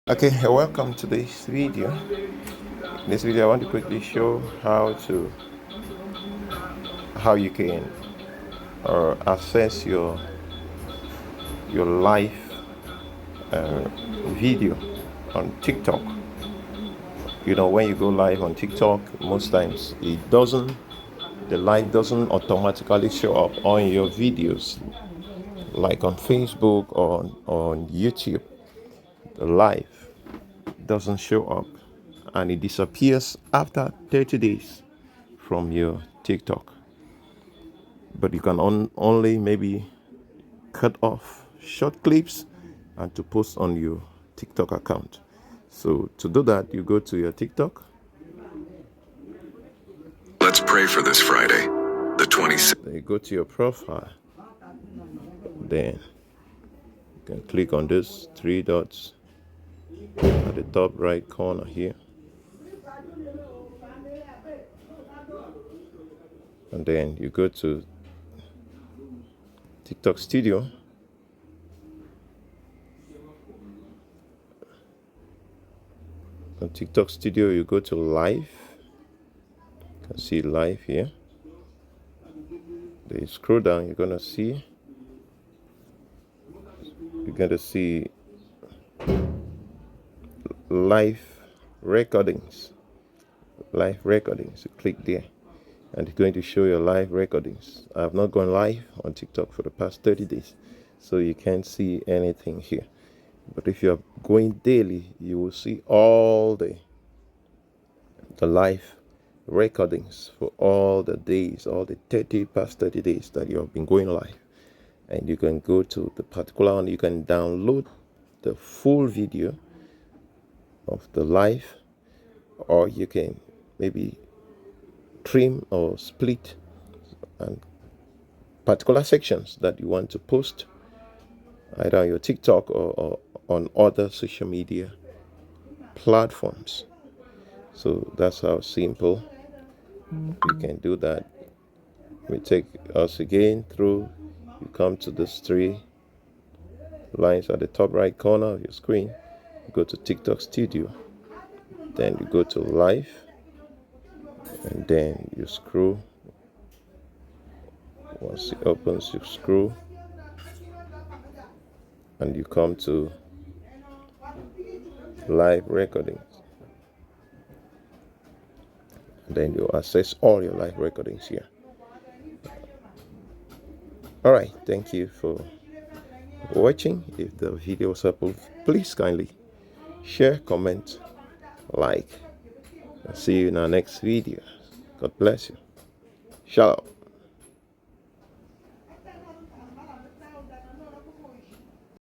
Okay, welcome to this video. In this video I want to quickly show how you can access your live video on TikTok. You know, when you go live on TikTok, most times the live doesn't automatically show up on your videos like on Facebook or on YouTube. The live doesn't show up and it disappears after 30 days from your TikTok. But you can only maybe cut off short clips and to post on your TikTok account. So to do that, you go to your TikTok. Let's pray for this Friday, the 26th. Then you go to your profile. Then you can click on those three dots at the top right corner here. And then you go to TikTok Studio. On TikTok Studio, you go to Live. You can see Live here. Then you scroll down, you're going to see live recordings. Live recordings. You click there and it's going to show your live recordings. I have not gone live on TikTok for the past 30 days, so you can't see anything here. But if you are going daily, you will see all the live recordings for all the days, all the past 30 days that you have been going live. And you can go to the particular one, you can download the full video of the live, or you can maybe trim or split and particular sections that you want to post either on your TikTok or on other social media platforms. So that's how simple you can do that. We take us again through. You come to these three lines at the top right corner of your screen. You go to TikTok Studio. Then you go to Live. And then you scroll. Once it opens, you scroll. And you come to Live Recordings. Then you access all your live recordings here. All right, thank you for watching. If the video was helpful, please kindly share, comment, like, and see you in our next video. God bless you. Shalom.